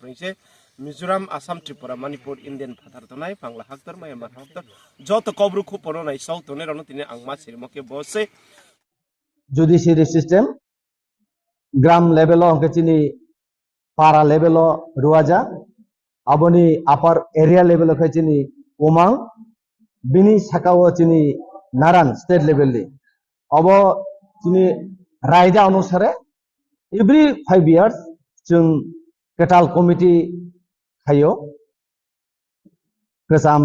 prince Mizoram Assam Tripura Manipur Indian Phatar tonai Bangla Haktor Myanmar Haktor যত কবরু খুপনো নাই সব তনে রন তিনি আংমা সিরমকে বসে judiciary system gram level angke chini para level ruaja aboni upper area level ke chini umang bini sakao chini naran state level li abo chini raida anusare every 5 years chung ketal committee khayo kesam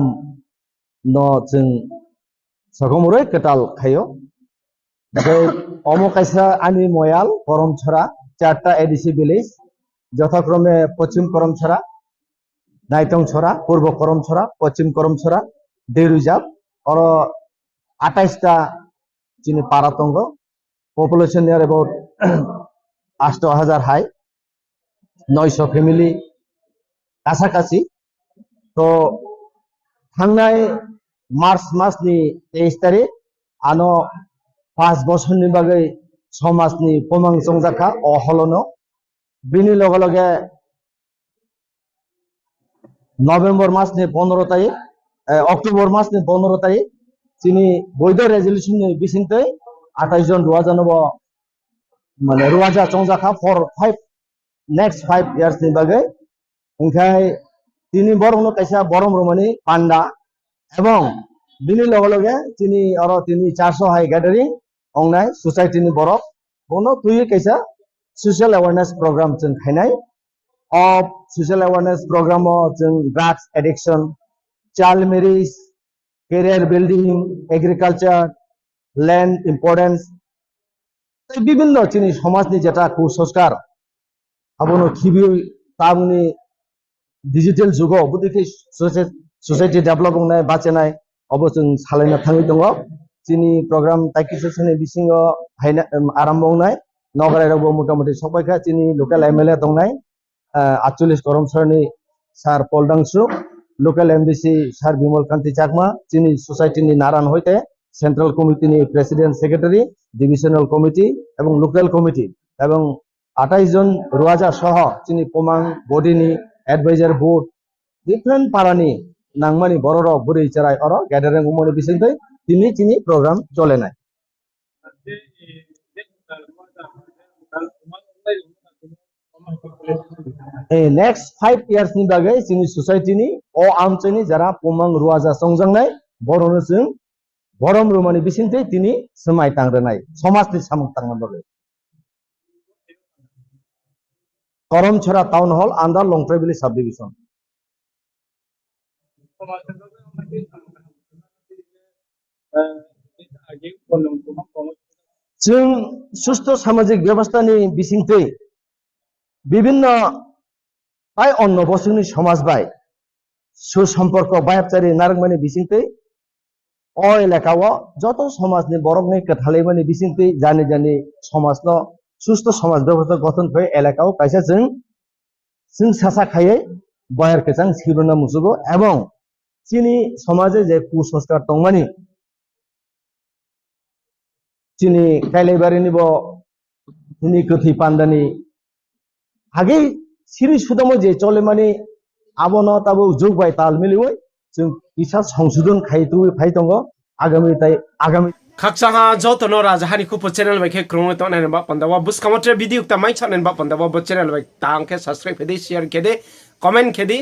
no chung sakomuroi ketal khayo অমকাইসা আনি ময়াল করমছড়া 4টা ADC village যথাক্রমে পশ্চিম করমছড়া নাইতংছড়া পূর্ব করমছড়া পশ্চিম করমছড়া দেরুজাব আর 28টা চিনি পারাতঙ্গ population near about 8000 হাই 900 family কাছাকাছি তো থাংনাই মার্চ মাসনি 23 তারিখ আনো 5 বছরনি বাগै সমাজনি পমাং সংজাখা অহলনো বিনি লগে লগে নভেম্বর মাসনি 15 তারিখ অক্টোবর মাসনি 15 তারিখ চিনি বৈধ রেজলিউশন বিসিংতে 28 জন রুয়া জানব মানে রুয়াজা সংজাখা ফর 5 নেক্সট 5 ইয়ার্স ni বাগै ওখাই তিনি বরংনো কাইসা বরম রমানি পান্ডা এবং বিনি লগে লগে তিনি আরো তিনি 400 হাই গ্যাদারিং অংনাই society ni borok bono tui kaisa social awareness program chung khainai of social awareness program o chung drugs addiction child marriage career building agriculture land importance বিভিন্ন চিনি সমাজনি যেটা কুসংস্কার abono khibi tamni digital jugo budiki society develop nai bachenai obosung salaina thangi dongo চিনি programme তাইকিসেশনে বিসিংও হাইনা আরম্ভ নাই নগরাইরাবো মোটামুটি সবাইখা চিনি লোকাল এমএলএ দংনাই 48 করমছড়নি স্যার পলডাংসু local MDC sir Bimal Kanti Chakma চিনি সোসাইটিনি নারায়ণ হইতে সেন্ট্রাল কমিটিনি প্রেসিডেন্ট সেক্রেটারি ডিভিশনাল কমিটি এবং লোকাল কমিটি এবং 28 জন রুয়াজা সহ চিনি পমাং বডিনি অ্যাডভাইজার বোর্ড ডিফারেন্ট পারানি নাংমানি বড় বুড়ি চারাই অর গ্যাদারিং উমনি বিসিংতে তিনি চিনি প্রোগ্রাম চলে নাই নেক্সট 5 ইয়ার্স ni bagai চিনি society ni o amchani jara pomang ruaja songjang বরনো जों বরম রুমানি বিসিংতে তিনি সমাই তাংরনাই সমাজনি সামুক তাংনা bagai Karamchhara town hall under লংট্রাইবেলি সাব ডিভিশন जों सुस्थ सामाजिक व्यवस्थानि बिसिंते বিভিন্ন আই অন্য বসুনি সমাজ বাই সুসম্পর্ক বায়াবচারি নারংমানি বিসিংতে অ এলাকাও যত সমাজনি বরংনি কথালাইমানি বিসিংতে জানি জানি সমাজনো সুস্থ সমাজ ব্যবস্থা গঠন হয়ে এলাকাও কাইসা जों সাসা খাইয়ে বয়ার কেচাং সিরোনা মুসুগো এবং চিনি সমাজে যে কুসংস্কার দংমানি চিনি কাইলাইবারি নিব চিনি কথি পান্ডানি আগে সিরি সুদামো যে চলে মানে আবনো তাবো যোগবাই তাল মিলিওই जों ইসা সংশোধন খাইতু ফাইতঙ্গ আগামী তাই আগামী খাকসাহা যতনো রাজহানি কুপ চ্যানেল বাইকে ক্রমে তো নেন বা পন্দাবা বুসকামত্রে ভিডিও তা মাই চ্যানেল বা পন্দাবা চ্যানেল বাই তাংকে সাবস্ক্রাইব খেদে শেয়ার খেদে কমেন্ট খেদে